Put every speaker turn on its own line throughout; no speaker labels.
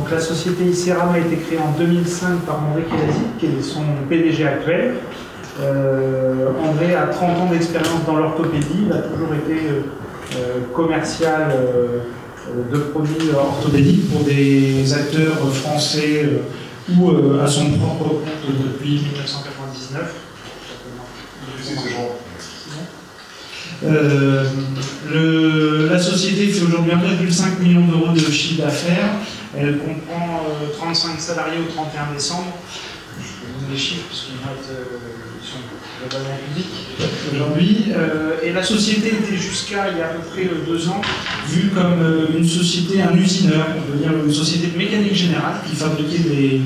La société ICERAM a été créée en 2005 par André Kérazic, qui est son PDG actuel. André a 30 ans d'expérience dans l'orthopédie, il a toujours été commercial de produits orthopédiques pour des acteurs français ou à son propre compte depuis 1999. La société fait aujourd'hui 1,5 million d'euros de chiffre d'affaires. Elle comprend 35 salariés au 31 décembre. Je vais vous donner les chiffres parce qu'ils sont globalement publics aujourd'hui. Et la société était jusqu'à il y a à peu près 2 ans vue comme une société, un usineur, on peut dire une société de mécanique générale qui fabriquait des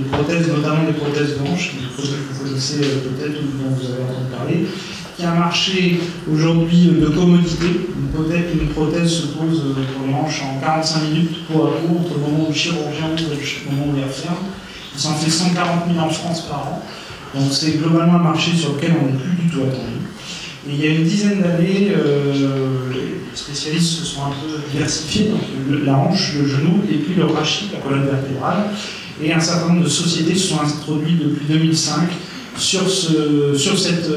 prothèses, notamment des prothèses blanches, que vous connaissez peut-être ou dont vous avez entendu parler, qui a un marché aujourd'hui de commodité. Une prothèse se pose pour les hanches en 45 minutes pour à coup, entre le moment où le chirurgien ouvre et le moment où il referme. Il s'en fait 140 000 en France par an. Donc c'est globalement un marché sur lequel on n'est plus du tout attendu. Et il y a une dizaine d'années, les spécialistes se sont un peu diversifiés, donc la hanche, le genou et puis le rachis, la colonne vertébrale. Et un certain nombre de sociétés se sont introduites depuis 2005 sur cette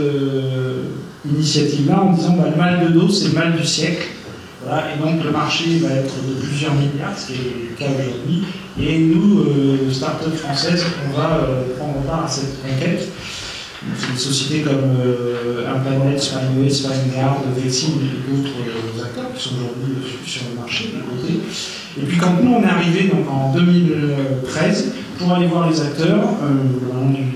initiative-là en disant le mal de dos, c'est le mal du siècle. Voilà, et donc le marché va être de plusieurs milliards, ce qui est le cas aujourd'hui. Et nous, start-up françaises, on va prendre part à cette conquête. C'est des sociétés comme Implanet, Spineway, Spineguard, Vexim et d'autres acteurs qui sont aujourd'hui sur le marché d'un côté. Et puis quand nous on est arrivé donc, en 2013 pour aller voir les acteurs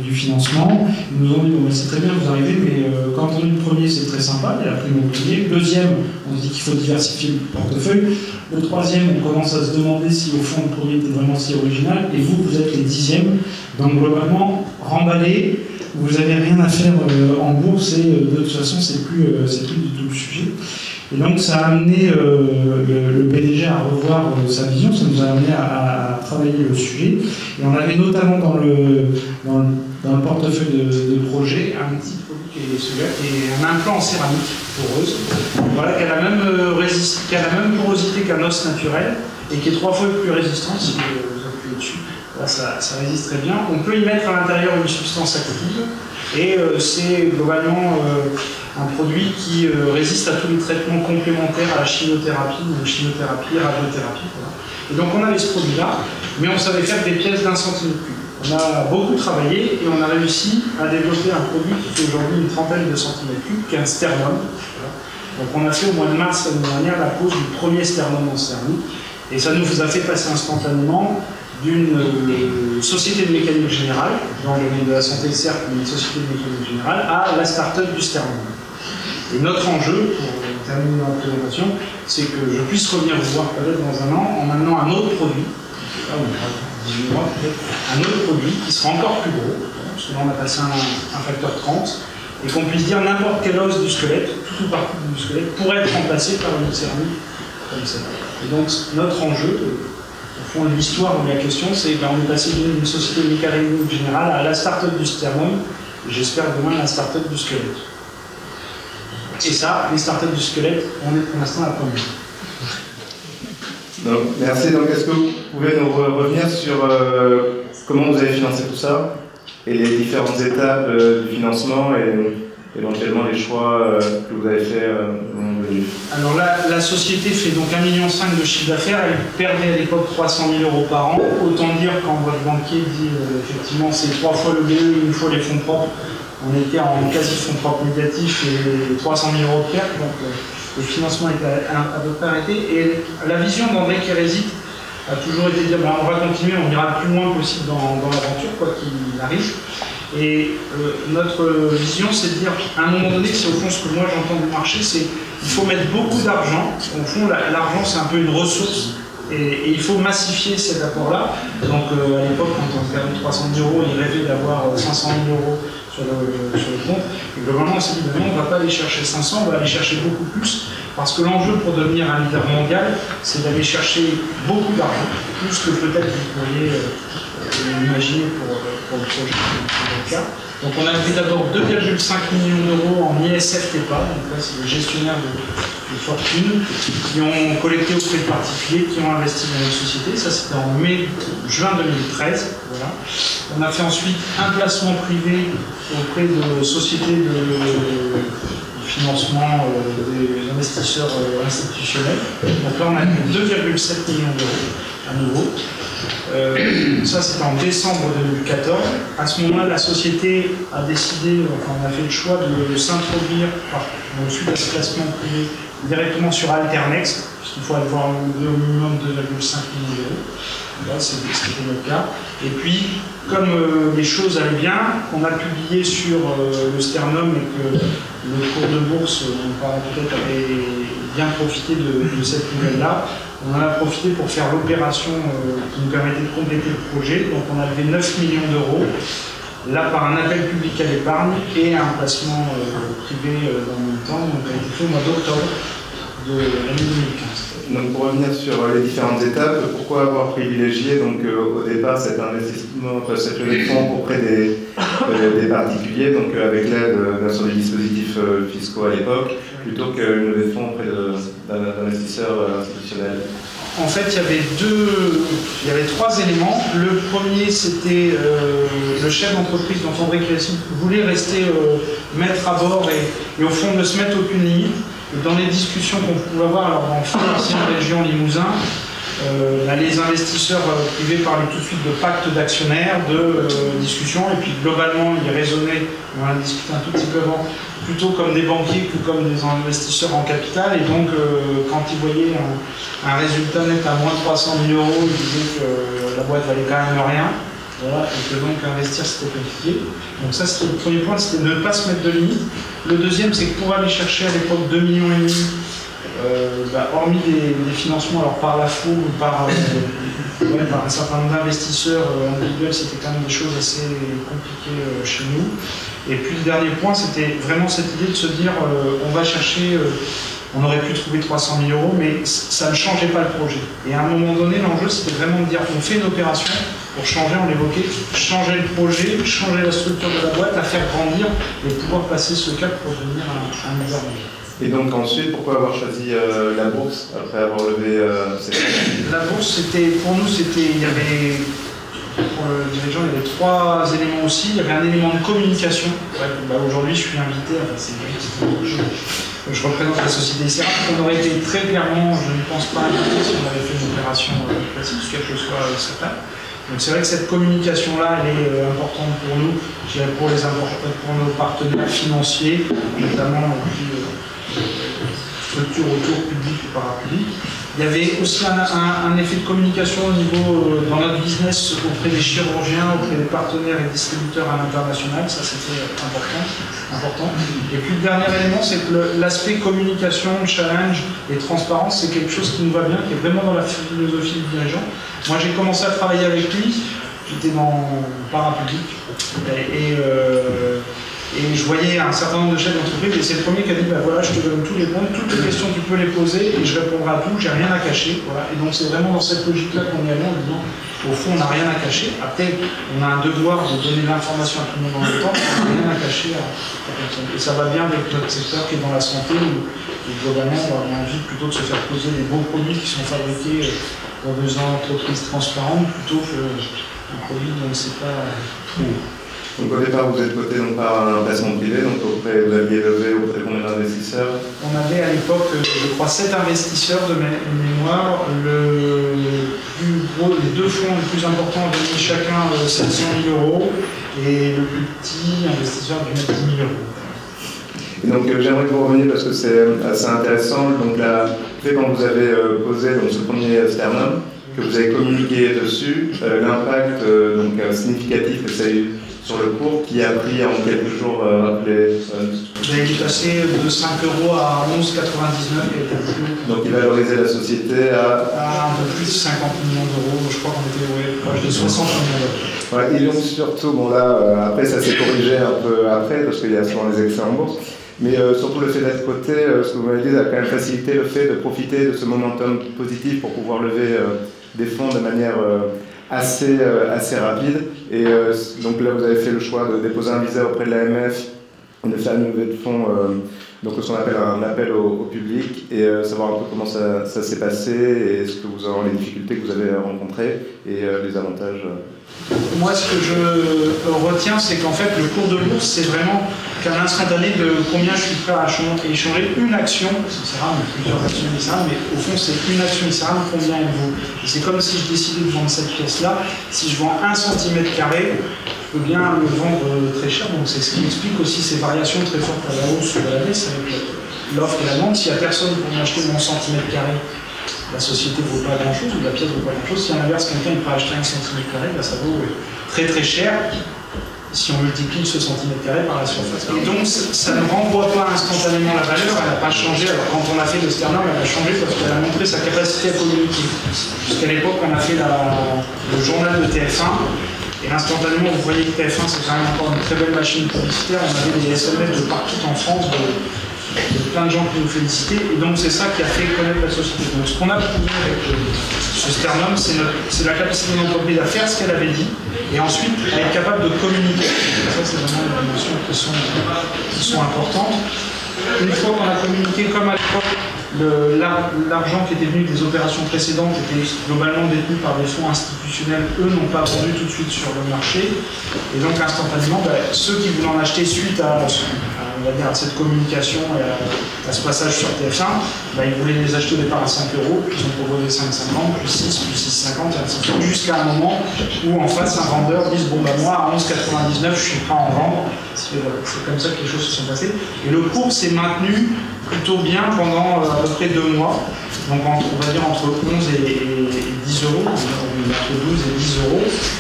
du financement, ils nous ont dit bon, c'est très bien vous arrivez, mais quand on est le premier c'est très sympa, il y a la prime immobilier. Le deuxième, on se dit qu'il faut diversifier le portefeuille. Le troisième, on commence à se demander si au fond le premier était vraiment si original. Et vous, vous êtes les dixièmes. Donc globalement, remballé, vous n'avez rien à faire en bourse et de toute façon c'est plus du tout le sujet. Et donc ça a amené le PDG à revoir sa vision, ça nous a amené à travailler le sujet. Et on avait notamment dans le portefeuille de projet un petit produit qui est celui-là, qui est un implant en céramique poreuse, voilà, qui a la même porosité qu'un os naturel et qui est 3 fois plus résistant si vous appuyez dessus. Là, ça résiste très bien. On peut y mettre à l'intérieur une substance active et c'est globalement un produit qui résiste à tous les traitements complémentaires à la chimiothérapie, radiothérapie. Voilà. Et donc on avait ce produit-là, mais on savait faire des pièces d'1 centimètre cube. On a beaucoup travaillé et on a réussi à développer un produit qui fait aujourd'hui une trentaine de centimètres cubes, qui est un sternum. Voilà. Donc on a fait au mois de mars l'année dernière la pose du premier sternum en céramique et ça nous a fait passer instantanément d'une société de mécanique générale, dans le domaine de la santé certes, mais une société de mécanique générale, à la start-up du sternum. Et notre enjeu, pour terminer la présentation, c'est que je puisse revenir vous voir peut-être dans un an en amenant un autre produit, là on aura 18 mois peut-être, un autre produit qui sera encore plus gros, parce que là on a passé un facteur 30, et qu'on puisse dire n'importe quel os du squelette, tout ou partie du squelette, pourrait être remplacé par une céramique comme ça. Et donc notre enjeu, l'histoire de la question, c'est qu'on est passé d'une société de mécanique générale à la start-up du sternum, et j'espère demain la start-up du squelette. Et ça, les start-up du squelette, on est pour l'instant la première.
Donc, merci. Donc, est-ce que vous pouvez nous revenir sur comment vous avez financé tout ça et les différentes étapes du financement et éventuellement les choix que vous avez fait au moment venu?
Alors là, la société fait donc 1,5 million de chiffre d'affaires, elle perdait à l'époque 300 000 € par an. Autant dire quand votre banquier dit effectivement c'est 3 fois le BE, 1 fois les fonds propres, on était en quasi fonds propres négatifs et 300 000 € de perte, donc le financement était à peu près arrêté. Et la vision d'André Kérazic a toujours été de dire on va continuer, on ira le plus loin possible dans l'aventure, quoi qu'il arrive. Et notre vision, c'est de dire, à un moment donné, c'est au fond ce que moi j'entends du marché, c'est il faut mettre beaucoup d'argent. Au fond, l'argent, c'est un peu une ressource. Et il faut massifier cet apport-là. Donc à l'époque, quand on regardait 300 000 €, il rêvait d'avoir 500 000 € sur le compte. Et globalement, on s'est dit, non, on ne va pas aller chercher 500, on va aller chercher beaucoup plus. Parce que l'enjeu pour devenir un leader mondial, c'est d'aller chercher beaucoup d'argent, plus que peut-être vous pourriez imaginer pour le projet dans le cas. Donc on a pris d'abord 2,5 millions d'euros en ISF-TEPA, donc là c'est le gestionnaire de fortune, qui ont collecté auprès de particuliers, qui ont investi dans les sociétés. Ça c'était en juin 2013. Voilà. On a fait ensuite un placement privé auprès de sociétés de financement des investisseurs institutionnels. Donc là on a mis 2,7 millions d'euros à nouveau. Ça c'était en décembre 2014. À ce moment-là, la société a décidé, enfin on a fait le choix de s'introduire, suite à ce placement privé, directement sur Alternex, puisqu'il faut avoir au minimum 2,5 millions d'euros. Là c'était le cas. Et puis, comme les choses allaient bien, qu'on a publié sur le Sternum et que le cours de bourse, on peut-être avait bien profité de cette nouvelle-là, on en a profité pour faire l'opération qui nous permettait de compléter le projet. Donc on a levé 9 millions d'euros, là par un appel public à l'épargne et un placement privé dans le même temps, donc a été fait au mois d'octobre de l'année 2015.
Donc pour revenir sur les différentes étapes, pourquoi avoir privilégié donc, au départ cet investissement, cette levée de fonds auprès des particuliers, donc avec l'aide sur des dispositifs fiscaux à l'époque, plutôt qu'une levée de fonds auprès d'investisseurs institutionnels?
En fait, il y avait trois éléments. Le premier, c'était le chef d'entreprise, donc André Crécy, voulait rester maître à bord et au fond ne se mettre aucune limite. Et dans les discussions qu'on pouvait avoir, alors en financière région Limousin, les investisseurs privés parlaient tout de suite de pacte d'actionnaires, de discussions, et puis globalement, ils raisonnaient, on en a discuté un tout petit peu avant, plutôt comme des banquiers que comme des investisseurs en capital, et donc quand ils voyaient un résultat net à moins de 300 000 €, ils disaient que la boîte valait quand même rien, voilà, et que donc investir c'était compliqué. Donc ça c'était le premier point, c'était de ne pas se mettre de limite. Le deuxième, c'est que pour aller chercher à l'époque 2,5 millions, hormis des financements alors par la FOU ou par un certain nombre d'investisseurs individuels, c'était quand même des choses assez compliquées chez nous. Et puis le dernier point, c'était vraiment cette idée de se dire on va chercher, on aurait pu trouver 300 000 €, mais ça ne changeait pas le projet. Et à un moment donné, l'enjeu c'était vraiment de dire on fait une opération pour changer, on l'évoquait, changer le projet, changer la structure de la boîte, la faire grandir et pouvoir passer ce cap pour devenir un leader.
Et donc ensuite, pourquoi avoir choisi la bourse après avoir levé ces fonds?
La bourse, pour nous, il y avait, pour le dirigeant, il y avait trois éléments aussi. Il y avait un élément de communication. Aujourd'hui, je suis invité, je représente la société SERA. On aurait été très clairement, je ne pense pas invité si on avait fait une opération classique, quel que soit certain. Donc c'est vrai que cette communication-là, elle est importante pour nous, je dirais pour nos partenaires financiers, notamment structures autour public ou parapublic. Il y avait aussi un effet de communication au niveau, dans notre business, auprès des chirurgiens, auprès des partenaires et distributeurs à l'international, ça c'était important. Et puis le dernier élément, c'est que l'aspect communication, challenge et transparence, c'est quelque chose qui nous va bien, qui est vraiment dans la philosophie du dirigeant. Moi j'ai commencé à travailler avec lui, j'étais dans le parapublic, et je voyais un certain nombre de chefs d'entreprise, et c'est le premier qui a dit voilà, je te donne tous les points, toutes les questions tu peux les poser, et je répondrai à tout, j'ai rien à cacher. Voilà. Et donc c'est vraiment dans cette logique-là qu'on est allé en disant au fond on n'a rien à cacher. Après, on a un devoir de donner l'information à tout le monde en même temps, on n'a rien à cacher à personne. Et ça va bien avec notre secteur qui est dans la santé, où globalement on a envie plutôt de se faire poser des beaux produits qui sont fabriqués dans des entreprises transparentes plutôt qu'un produit dont on ne sait pas trop.
Donc au départ, vous êtes coté par un placement privé, donc vous aviez levé auprès de combien d'investisseurs? On
avait à l'époque, je crois, 7 investisseurs de mémoire. Les deux fonds les plus importants avaient mis chacun 700 000 €, et le plus petit investisseur dû mettre 10 000 €.
Et donc j'aimerais que vous reveniez parce que c'est assez intéressant. Donc quand vous avez posé donc, ce premier sternum, que vous avez communiqué dessus, l'impact significatif que ça a eu sur le cours qui a pris en quelques jours, rappelez.
Il est passé de 5 € à 11,99 €.
Donc il valorisait la société
à un peu plus de 50 millions d'euros, je crois qu'on était proche de 60 millions d'euros.
Ouais, et donc surtout, bon là, après ça s'est corrigé un peu après, parce qu'il y a souvent les excès en bourse, mais surtout le fait d'être coté, ce que vous m'avez dit, ça a quand même facilité le fait de profiter de ce momentum positif pour pouvoir lever des fonds de manière assez rapide. Et donc là, vous avez fait le choix de déposer un visa auprès de l'AMF, de faire une levée de fonds, donc ce qu'on appelle un appel au public, et savoir un peu comment ça s'est passé, et ce que vous avez, les difficultés que vous avez rencontrées, et les avantages.
Moi, ce que je retiens, c'est qu'en fait, le cours de bourse, c'est vraiment qu'un instantané de combien je suis prêt à échanger une action, c'est rare, mais plusieurs actions ISRAM, mais au fond, c'est une action ISRAM, combien elle vaut. Et c'est comme si je décidais de vendre cette pièce-là, si je vends 1 cm², je peux bien le vendre très cher, donc c'est ce qui explique aussi ces variations très fortes à la hausse ou à la baisse avec l'offre et la demande. S'il n'y a personne pour m'acheter mon centimètre carré, la société ne vaut pas grand-chose, ou la pièce ne vaut pas grand-chose. Si à l'inverse, quelqu'un peut acheter 1 cm², ça vaut très très cher si on multiplie ce centimètre² par la surface. Et donc, ça ne renvoie pas instantanément la valeur, elle n'a pas changé. Alors, quand on a fait le Sternum, elle a changé parce qu'elle a montré sa capacité à communiquer. Jusqu'à l'époque, on a fait le journal de TF1, et instantanément, vous voyez que TF1, c'est quand même encore une très belle machine publicitaire. On avait des SMS de partout en France, de plein de gens qui nous félicitaient, et donc c'est ça qui a fait connaître la société. Donc ce qu'on a prouvé avec ce Sternum, c'est la capacité de l'entreprise à faire ce qu'elle avait dit, et ensuite à être capable de communiquer. Ça, c'est vraiment des notions qui sont importantes. Une fois qu'on a communiqué, comme à l'époque, l'argent qui était venu des opérations précédentes était globalement détenu par des fonds institutionnels, eux n'ont pas vendu tout de suite sur le marché, et donc instantanément, ceux qui voulaient en acheter suite à on va dire, à cette communication et à ce passage sur TF1, ils voulaient les acheter au départ à 5 €, puis ils ont proposé 5,50, plus 6, plus 6,50, et ainsi de suite, jusqu'à un moment où en face un vendeur dit bon moi à 11,99 je suis prêt à en vendre. C'est comme ça que les choses se sont passées. Et le cours s'est maintenu plutôt bien pendant à peu près 2 mois, donc on va dire entre 11 et 10 €, entre 12 et 10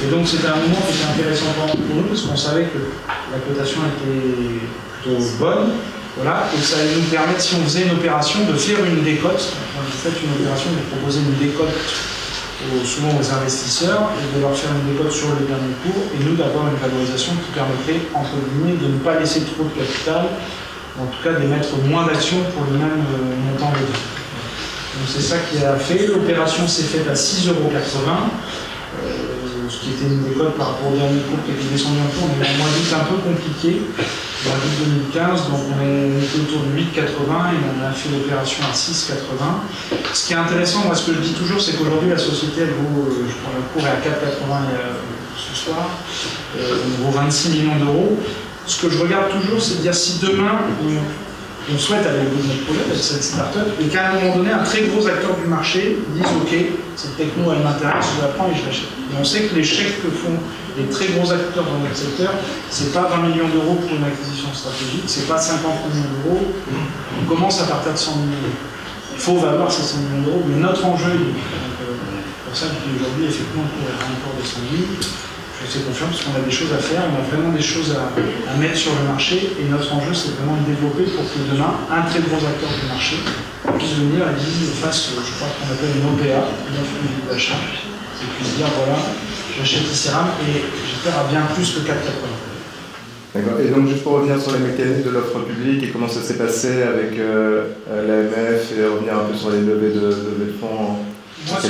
€. Et donc c'était un moment qui était intéressant pour nous parce qu'on savait que la cotation était plutôt bonne, voilà, et ça allait nous permettre, si on faisait une opération, de faire une décote. Quand vous faites une opération, de proposer une décote souvent aux investisseurs, et de leur faire une décote sur le dernier cours, et nous d'avoir une valorisation qui permettrait, entre guillemets, de ne pas laisser trop de capital, en tout cas d'émettre moins d'actions pour le même montant de vie. Donc c'est ça qui a fait. L'opération s'est faite à 6,80 €, ce qui était une décote par rapport au dernier cours qui était descendu un peu. On est un mois d'août un peu compliqué, mois d'août 2015, donc on était autour de 8,80 € et on a fait l'opération à 6,80 €. Ce qui est intéressant, moi ce que je dis toujours, c'est qu'aujourd'hui la société, elle vaut, je crois le cours est à 4,80 € ce soir, elle vaut 26 millions d'euros. Ce que je regarde toujours, c'est de dire si demain on souhaite aller au bout de notre projet avec cette start-up et qu'à un moment donné, un très gros acteur du marché dise ok, cette techno elle m'intéresse, je la prends et je l'achète. Et on sait que les chèques que font les très gros acteurs dans notre secteur, c'est pas 20 millions d'euros pour une acquisition stratégique, c'est pas 50 millions d'euros, on commence à partir de 100 millions d'euros. Il faut valoir ces 100 millions d'euros, mais notre enjeu, pour ça que aujourd'hui, effectivement, on est encore de 100 000. Je fais confiance parce qu'on a des choses à faire, on a vraiment des choses à mettre sur le marché, et notre enjeu c'est vraiment de développer pour que demain, un très gros acteur du marché puisse venir et fasse, je crois qu'on appelle une OPA, une offre publique d'achat, et puisse dire voilà, j'achète ISRAM et j'espère à bien plus que 4,80 €.
D'accord. Et donc juste pour revenir sur les mécanismes de l'offre publique et comment ça s'est passé avec l'AMF et revenir un peu sur les levées de fonds.
Moi,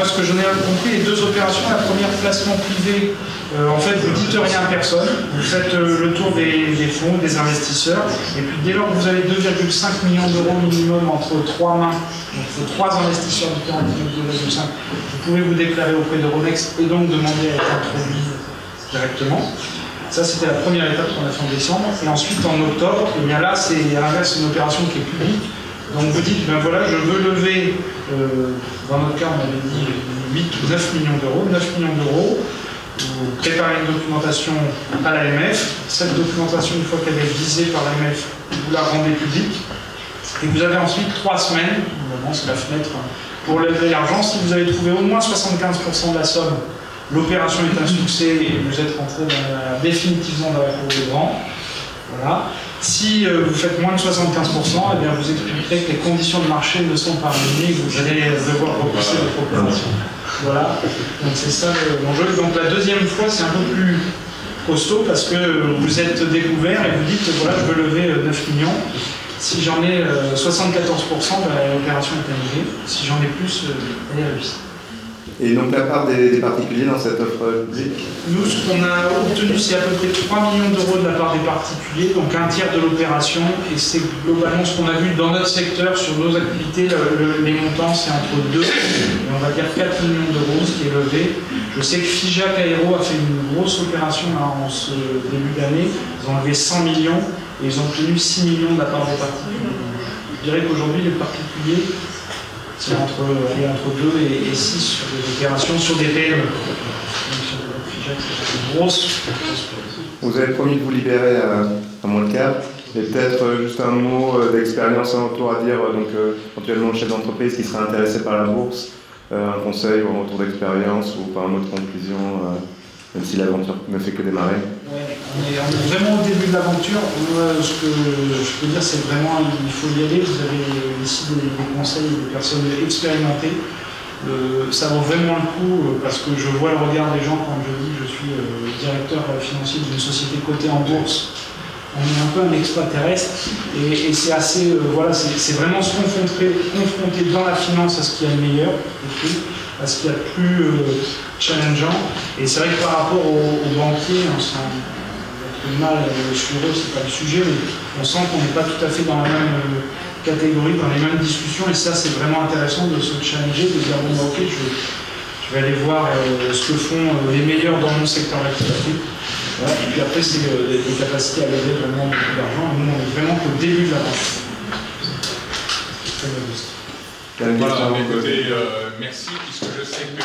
ce que j'en ai compris, les 2 opérations, la première, placement privé, en fait, vous ne dites rien à personne, vous faites le tour des fonds, des investisseurs, et puis dès lors que vous avez 2,5 millions d'euros minimum entre 3 mains, donc il faut 3 investisseurs différents qui ont 2,5, vous pouvez vous déclarer auprès de Ronex et donc demander à être introduit directement. Ça, c'était la première étape qu'on a fait en décembre. Et ensuite, en octobre, et bien là, c'est à l'inverse une opération qui est publique. Donc vous dites, ben voilà, je veux lever, dans notre cas on avait dit 8 ou 9 millions d'euros, 9 millions d'euros, vous préparez une documentation à l'AMF, cette documentation, une fois qu'elle est visée par l'AMF, vous la rendez publique, et vous avez ensuite 3 semaines, c'est la fenêtre, pour lever l'argent. Si vous avez trouvé au moins 75% de la somme l'opération est un succès et vous êtes rentré définitivement dans la cour des grands. Voilà. Si vous faites moins de 75%, eh bien vous expliquerez que les conditions de marché ne sont pas réunies et que vous allez devoir repousser votre opération. Voilà, donc c'est ça l'enjeu. Donc la deuxième fois, c'est un peu plus costaud parce que vous êtes découvert et vous dites voilà, je veux lever 9 millions. Si j'en ai 74%, l'opération est annulée. Si j'en ai plus, elle est réussie.
Et donc la part des particuliers dans cette offre publique?
Nous, ce qu'on a obtenu, c'est à peu près 3 millions d'euros de la part des particuliers, donc un tiers de l'opération, et c'est globalement ce qu'on a vu dans notre secteur, sur nos activités, les montants, c'est entre 2 et on va dire 4 millions d'euros, ce qui est levé. Je sais que FIJAC Aéro a fait une grosse opération là, en ce début d'année, ils ont levé 100 millions, et ils ont obtenu 6 millions de la part des particuliers. Je dirais qu'aujourd'hui, les particuliers, c'est entre 2 et 6 sur des opérations, sur des PME. Donc sur le FIJAC, c'est une grosse.
Vous avez promis de vous libérer à moins de 4. Et peut-être juste un mot d'expérience en retour à dire, donc éventuellement le chef d'entreprise qui serait intéressé par la bourse, un conseil ou un retour d'expérience ou par un mot de conclusion, même si l'aventure ne fait que démarrer.
Ouais, on est vraiment au début de l'aventure. Ce que je peux dire, c'est vraiment il faut y aller. Vous avez ici des conseils des personnes expérimentées. Ça vaut vraiment le coup parce que je vois le regard des gens quand je dis que je suis directeur financier d'une société cotée en bourse. On est un peu un extraterrestre et c'est assez, voilà, c'est vraiment se confronter dans la finance à ce qu'il y a de meilleur, à ce qu'il y a de plus challengeant. Et c'est vrai que par rapport aux banquiers, on sent le mal sur eux, c'est pas le sujet, mais on sent qu'on n'est pas tout à fait dans la même catégorie, dans les mêmes discussions, et ça c'est vraiment intéressant de se challenger, de dire bon ok, je vais aller voir ce que font les meilleurs dans mon secteur d'activité. Voilà. Et puis après c'est des capacités à lever vraiment beaucoup d'argent. Nous on est vraiment qu'au début de l'aventure.
Voilà, écoutez, merci, puisque je sais que